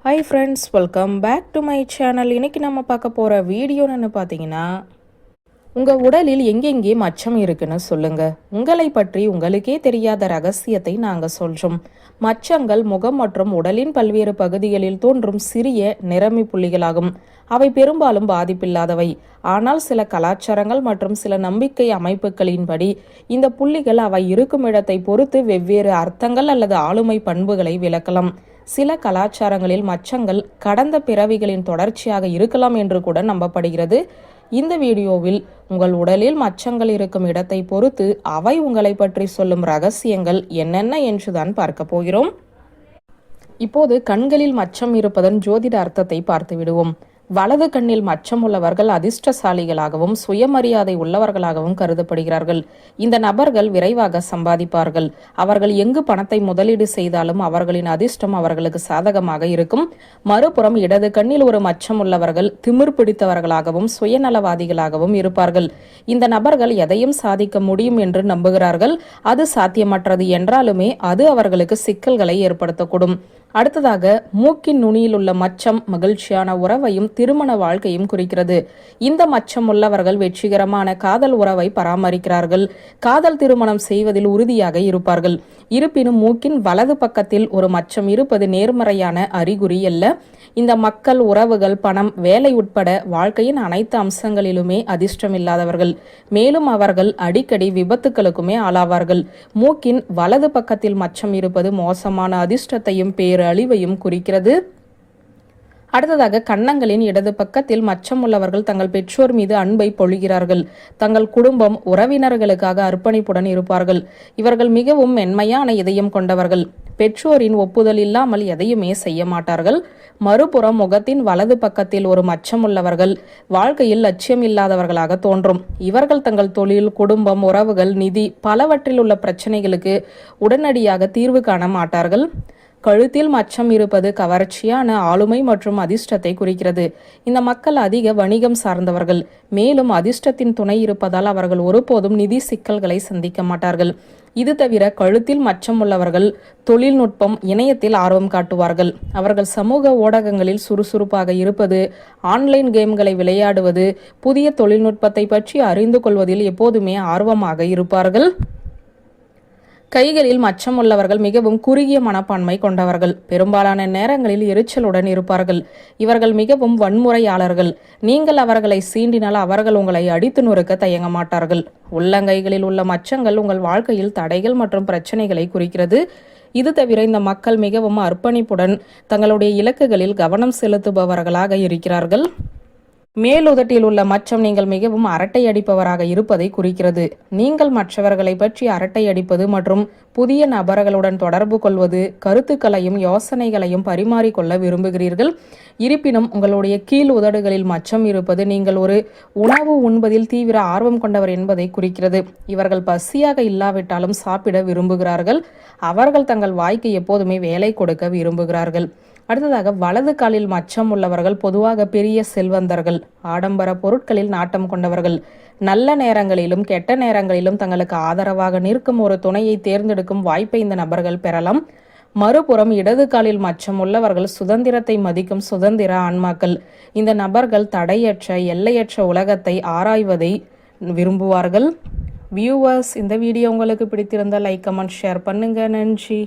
Hi friends, welcome back to my channel. இன்றைக்கி நம்ம பார்க்க போகிற வீடியோன்னு பார்த்தீங்கன்னா, உங்கள் உடலில் எங்கெங்கே மச்சம் இருக்குன்னு சொல்லுங்கள். உங்களை பற்றி உங்களுக்கே தெரியாத ரகசியத்தை நாங்கள் சொல்கிறோம். மச்சங்கள் முகம் மற்றும் உடலின் பல்வேறு பகுதிகளில் தோன்றும் சிறிய நிறமி புள்ளிகளாகும். அவை பெரும்பாலும் பாதிப்பில்லாதவை. ஆனால் சில கலாச்சாரங்கள் மற்றும் சில நம்பிக்கை அமைப்புகளின்படி இந்த புள்ளிகள் அவை இருக்கும் இடத்தை பொறுத்து வெவ்வேறு அர்த்தங்கள் அல்லது ஆளுமை பண்புகளை விளக்கலாம். சில கலாச்சாரங்களில் மச்சங்கள் கடந்த பிறவிகளின் தொடர்ச்சியாக இருக்கலாம் என்று கூட நம்பப்படுகிறது. இந்த வீடியோவில் உங்கள் உடலில் மச்சங்கள் இருக்கும் இடத்தை பொறுத்து அவை உங்களை பற்றி சொல்லும் ரகசியங்கள் என்னென்ன என்றுதான் பார்க்க போகிறோம். இப்போது கண்களில் மச்சம் இருப்பதன் ஜோதிட அர்த்தத்தை பார்த்து விடுவோம். வலது கண்ணில் மச்சம் உள்ளவர்கள் அதிர்ஷ்டசாலிகளாகவும் சுயமரியாதை உள்ளவர்களாகவும் கருதப்படுகிறார்கள். இந்த நபர்கள் விரைவாக சம்பாதிப்பார்கள். அவர்கள் எங்கு பணத்தை முதலீடு செய்தாலும் அவர்களின் அதிர்ஷ்டம் அவர்களுக்கு சாதகமாக இருக்கும். மறுபுறம் இடது கண்ணில் ஒரு மச்சம் உள்ளவர்கள் திமிர் பிடித்தவர்களாகவும் சுயநலவாதிகளாகவும் இருப்பார்கள். இந்த நபர்கள் எதையும் சாதிக்க முடியும் என்று நம்புகிறார்கள். அது சாத்தியமற்றது என்றாலுமே அது அவர்களுக்கு சிக்கல்களை ஏற்படுத்தக்கூடும். அடுத்ததாக, மூக்கின் நுனியில் உள்ள மச்சம் மகிழ்ச்சியான உறவையும் திருமண வாழ்க்கையும் குறிக்கிறது. இந்த மச்சம் உள்ளவர்கள் வெற்றிகரமான காதல் உறவை பராமரிக்கிறார்கள். காதல் திருமணம் செய்வதில் உறுதியாக இருப்பார்கள். இருப்பினும் மூக்கின் வலது பக்கத்தில் ஒரு மச்சம் இருப்பது நேர்மறையான அறிகுறி அல்ல. இந்த மக்கள் உறவுகள், பணம், வேலை உட்பட வாழ்க்கையின் அனைத்து அம்சங்களிலுமே அதிர்ஷ்டம் இல்லாதவர்கள். மேலும் அவர்கள் அடிக்கடி விபத்துக்களுக்குமே ஆளாவார்கள். மூக்கின் வலது பக்கத்தில் மச்சம் இருப்பது மோசமான அதிர்ஷ்டத்தையும் பேரழிவையும் குறிக்கிறது. அடுத்ததாக, கன்னங்களின் இடது பக்கத்தில் மச்சம் உள்ளவர்கள் தங்கள் பெற்றோர் மீது அன்பை பொழிகிறார்கள். தங்கள் குடும்பம், உறவினர்களுக்காக அர்ப்பணிப்புடன் இருப்பார்கள். இவர்கள் மிகவும் மென்மையான இதயம் கொண்டவர்கள். பெற்றோரின் ஒப்புதல் இல்லாமல் எதையுமே செய்ய மாட்டார்கள். மறுபுறம் முகத்தின் வலது பக்கத்தில் ஒரு மச்சம் உள்ளவர்கள் வாழ்க்கையில் லட்சியம் இல்லாதவர்களாக தோன்றும். இவர்கள் தங்கள் தொழில், குடும்பம், உறவுகள், நிதி பலவற்றில் உள்ள பிரச்சனைகளுக்கு உடனடியாக தீர்வு காண மாட்டார்கள். கழுத்தில் மச்சம் இருப்பது கவர்ச்சியான ஆளுமை மற்றும் அதிர்ஷ்டத்தை குறிக்கிறது. இந்த மக்கள் அதிக வணிகம் சார்ந்தவர்கள். மேலும் அதிர்ஷ்டத்தின் துணை இருப்பதால் அவர்கள் ஒருபோதும் நிதி சிக்கல்களை சந்திக்க மாட்டார்கள். இது தவிர கழுத்தில் மச்சம் உள்ளவர்கள் தொழில்நுட்பம், இணையத்தில் ஆர்வம் காட்டுவார்கள். அவர்கள் சமூக ஊடகங்களில் சுறுசுறுப்பாக இருப்பது, ஆன்லைன் கேம்களை விளையாடுவது, புதிய தொழில்நுட்பத்தை பற்றி அறிந்து கொள்வதில் எப்போதுமே ஆர்வமாக இருப்பார்கள். கைகளில் மச்சம் உள்ளவர்கள் மிகவும் குறுகிய மனப்பான்மை கொண்டவர்கள். பெரும்பாலான நேரங்களில் எரிச்சலுடன் இருப்பார்கள். இவர்கள் மிகவும் வன்முறையாளர்கள். நீங்கள் அவர்களை சீண்டினால் அவர்கள் உங்களை அடித்து நொறுக்க தயங்க மாட்டார்கள். உள்ளங்கைகளில் உள்ள மச்சங்கள் உங்கள் வாழ்க்கையில் தடைகள் மற்றும் பிரச்சனைகளை குறிக்கிறது. இது தவிர இந்த மக்கள் மிகவும் அர்ப்பணிப்புடன் தங்களுடைய இலக்குகளில் கவனம் செலுத்துபவர்களாக இருக்கிறார்கள். மேலுதட்டில் உள்ள மச்சம் நீங்கள் மிகவும் அரட்டை அடிப்பவராக இருப்பதை குறிக்கிறது. நீங்கள் மற்றவர்களை பற்றி அரட்டை அடிப்பது மற்றும் புதிய நபர்களுடன் தொடர்பு கொள்வது, கருத்துக்களையும் யோசனைகளையும் பரிமாறிக்கொள்ள விரும்புகிறீர்கள். இருப்பினும் உங்களுடைய கீழ் உதடுகளில் மச்சம் இருப்பது நீங்கள் ஒரு உணவு உண்பதில் தீவிர ஆர்வம் கொண்டவர் என்பதை குறிக்கிறது. இவர்கள் பசியாக இல்லாவிட்டாலும் சாப்பிட விரும்புகிறார்கள். அவர்கள் தங்கள் வாய்க்கு எப்போதுமே வேலை கொடுக்க விரும்புகிறார்கள். அடுத்ததாக, வலது காலில் மச்சம் உள்ளவர்கள் பொதுவாக பெரிய செல்வந்தர்கள். ஆடம்பர பொருட்களில் நாட்டம் கொண்டவர்கள். நல்ல நேரங்களிலும் கெட்ட நேரங்களிலும் தங்களுக்கு ஆதரவாக நிற்கும் ஒரு துணையை தேர்ந்தெடுக்கும் வாய்ப்பை இந்த நபர்கள் பெறலாம். மறுபுறம் இடது காலில் மச்சம் உள்ளவர்கள் சுதந்திரத்தை மதிக்கும் சுதந்திர ஆன்மாக்கள். இந்த நபர்கள் தடையற்ற, எல்லையற்ற உலகத்தை ஆராய்வதை விரும்புவார்கள். வியூவர்ஸ், இந்த வீடியோ உங்களுக்கு பிடித்திருந்தால் லைக், கமெண்ட், ஷேர் பண்ணுங்க. நன்றி.